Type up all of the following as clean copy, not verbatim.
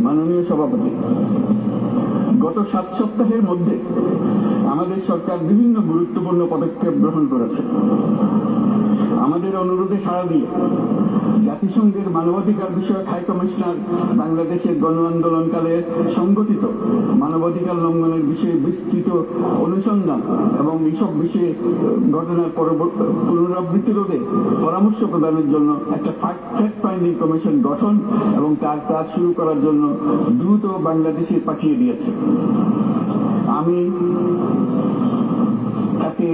মাননীয় সভাপতি, গত 7 সপ্তাহের মধ্যে আমাদের সরকার বিভিন্ন গুরুত্বপূর্ণ পদক্ষেপ গ্রহণ করেছে। আমাদের অনুরোধে সাড়া দিয়ে জাতিসংঘের মানবাধিকার বিষয়ক হাই কমিশনার বাংলাদেশের গণ আন্দোলনকালে সংগঠিত মানবাধিকার লঙ্ঘনের বিষয়ে বিস্তৃত অনুসন্ধান এবং এইসব বিষয়ে ঘটনার পুনরাবৃত্তি রোধে পরামর্শ প্রদানের জন্য একটা ফ্যাক্ট ফাইন্ডিং কমিশন গঠন এবং তার কাজ শুরু করার জন্য দ্রুত বাংলাদেশে পাঠিয়ে দিয়েছে। আমি তাকে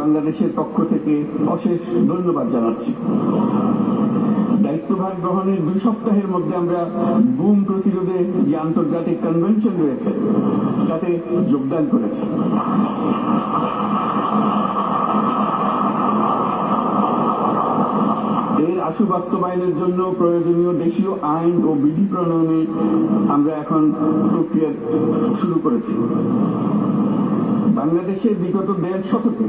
বাংলাদেশের পক্ষ থেকে অশেষ ধন্যবাদ জানাচ্ছি। দায়িত্বভার গ্রহণের 2 সপ্তাহের মধ্যে আমরা গুম প্রতিরোধে যে আন্তর্জাতিক কনভেনশন রয়েছে তাতে যোগদান করেছি। এর আশু বাস্তবায়নের জন্য প্রয়োজনীয় দেশীয় আইন ও বিধি প্রণয়নে আমরা এখন প্রক্রিয়া শুরু করেছি। বাংলাদেশের বিগত 1.5 শতকে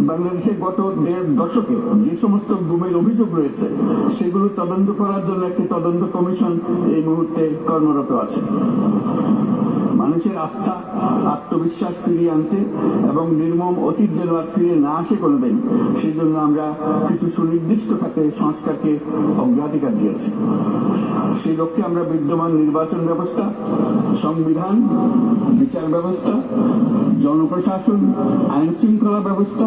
বাংলাদেশের গত 1.5 দশকে যে সমস্ত গুমের অভিযোগ রয়েছে সেগুলো তদন্ত করার জন্য একটি তদন্ত কমিশন এই মুহূর্তে কর্মরত আছে। মানুষের আস্থা আত্মবিশ্বাস ফিরিয়ে আনতে এবং নির্মম অতীত যেন আর ফিরে না আসে কোনোদিন, সেই জন্য আমরা কিছু সুনির্দিষ্ট খাতে সংস্কারকে অগ্রাধিকার দিয়েছি। সেই লক্ষ্যে আমরা বিদ্যমান নির্বাচন ব্যবস্থা, সংবিধান, বিচার ব্যবস্থা, জনপ্রশাসন, আইন শৃঙ্খলা ব্যবস্থা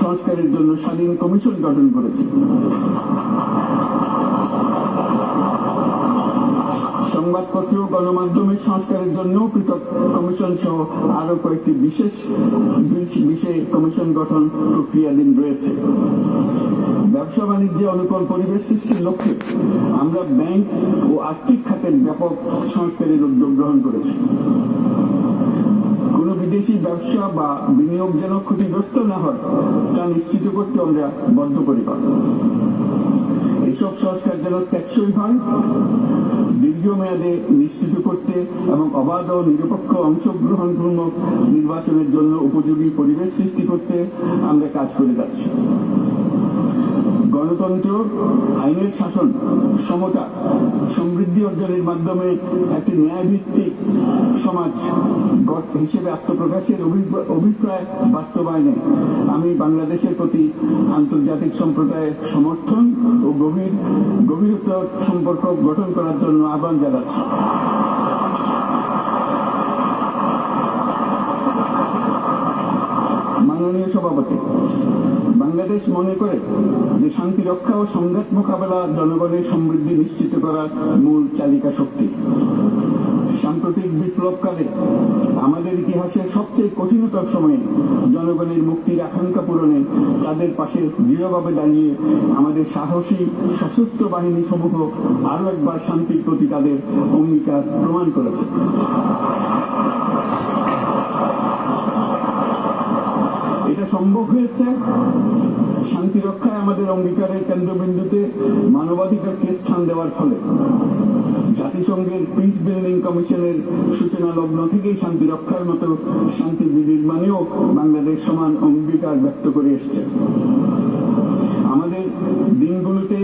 সংস্কারের জন্য স্বাধীন কমিশন গঠন করেছি। সংবাদপত্র ও গণমাধ্যমের সংস্কারের জন্য পৃথক কমিশন সহ আরো কয়েকটি বিষয়ে কমিশন গঠন প্রক্রিয়াধীন রয়েছে। ব্যবসা বাণিজ্যে অনুকূল পরিবেশ সৃষ্টির লক্ষ্যে আমরা ব্যাংক ও আর্থিক খাতের ব্যাপক সংস্কারের উদ্যোগ গ্রহণ করেছি। কোন বিদেশি ব্যবসা বা বিনিয়োগ যেন ক্ষতিগ্রস্ত না হয় তা নিশ্চিত করতে আমরা বদ্ধপরিকর। এইসব সংস্কার যেন টেকসই হয়, দীর্ঘমেয়াদে নিশ্চিত করতে এবং অবাধ ও নিরপেক্ষ অংশগ্রহণপূর্ণক নির্বাচনের জন্য উপযোগী পরিবেশ সৃষ্টি করতে আমরা কাজ করে যাচ্ছি। গণতন্ত্র, আইনের শাসন, সমতা, সমৃদ্ধি অর্জনের মাধ্যমে একটি ন্যায়ভিত্তিক সমাজ হিসেবে আত্মপ্রকাশের অভিপ্রায় বাস্তবায়নে আমি বাংলাদেশের প্রতি আন্তর্জাতিক সম্প্রদায়ের সমর্থন ও গভীরতর সম্পর্ক গঠন করার জন্য আহ্বান জানাচ্ছি। মাননীয় সভাপতি, বাংলাদেশ মনে করে যে শান্তি রক্ষা ও সংঘাত মোকাবেলা জনগণের সমৃদ্ধি নিশ্চিত করার মূল চালিকা শক্তি। সাম্প্রতিক বিপ্লবকালে আমাদের ইতিহাসের সবচেয়ে কঠিনতর সময়ে জনগণের মুক্তির আকাঙ্ক্ষা পূরণে তাদের পাশে দৃঢ়ভাবে দাঁড়িয়ে আমাদের সাহসী সশস্ত্র বাহিনী সমূহ আরো একবার শান্তির প্রতি তাদের অঙ্গীকার প্রমাণ করেছে। এটা সম্ভব হয়েছে শান্তি রক্ষায় আমাদের অঙ্গীকারের কেন্দ্রবিন্দুতে মানবাধিকারকে স্থান দেওয়ার ফলে। জাতিসংঘের পিস বিল্ডিং কমিশনের সূচনা লগ্ন থেকেই শান্তি রক্ষার মতো শান্তি বিনির্মাণেও বাংলাদেশ সমান অঙ্গীকার ব্যক্ত করে এসছে। আমাদের দিনগুলোতে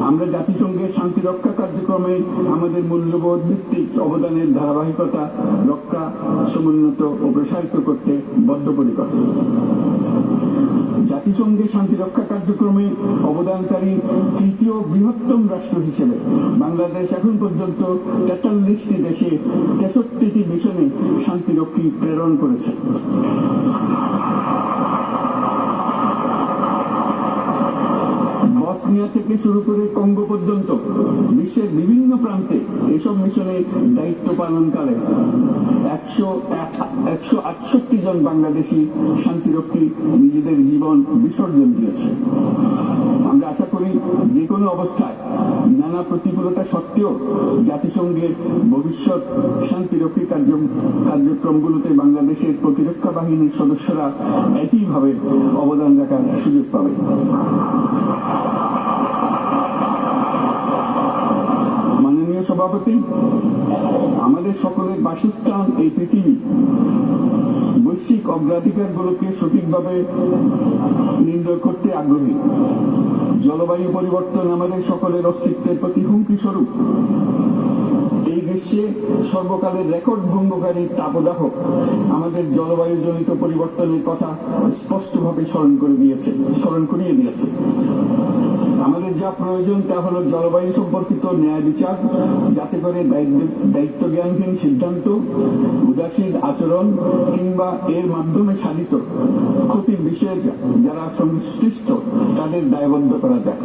আমরা জাতিসংঘের শান্তি রক্ষা কার্যক্রমে আমাদের মূল্যবোধ ভিত্তিক অবদানের ধারাবাহিকতা রক্ষা, সমুন্নত ও প্রসারিত করতে বদ্ধপরিকর। জাতিসংঘের শান্তি রক্ষা কার্যক্রমে অবদানকারী তৃতীয় বৃহত্তম রাষ্ট্র হিসেবে বাংলাদেশ এখন পর্যন্ত 43টি দেশে 63টি মিশনে শান্তিরক্ষী প্রেরণ করেছে। বসনিয়া থেকে শুরু করে কঙ্গো পর্যন্ত বিশ্বের বিভিন্ন প্রান্তে এসব মিশনে দায়িত্ব পালনকালে 168 জন বাংলাদেশি শান্তিরক্ষী নিজেদের জীবন বিসর্জন দিয়েছে। আমরা আশা করি যে কোনো অবস্থায় নানা প্রতিকূলতা সত্ত্বেও জাতিসংঘের ভবিষ্যৎ শান্তিরক্ষী কার্যক্রমগুলোতে বাংলাদেশের প্রতিরক্ষা বাহিনীর সদস্যরা একইভাবে অবদান রাখার সুযোগ পাবে। মাননীয় সভাপতি, আমাদের সকলের বাসস্থান এই পৃথিবী। বৈশ্বিক অগ্রাধিকারগুলোকে সঠিকভাবে নির্ণয় করতে প্রতি আগ্রহী। জলবায়ু পরিবর্তন আমাদের সকলের অস্তিত্বের প্রতি হুমকি স্বরূপ। এই গ্রীষ্মে সর্বকালের রেকর্ড ভঙ্গকারী তাপদাহ আমাদের জলবায়ু জনিত পরিবর্তনের কথা স্পষ্টভাবে স্মরণ করিয়ে দিয়েছে। আমাদের যা প্রয়োজন তা হলো জলবায়ু সম্পর্কিত ন্যায় বিচার, যাতে করে দায়িত্ব জ্ঞানহীন সিদ্ধান্ত, উদাসীন আচরণ কিংবা এর মাধ্যমে সাধিত ক্ষতির বিষয়ে যারা সংশ্লিষ্ট তাদের দায়বদ্ধ করা যায়।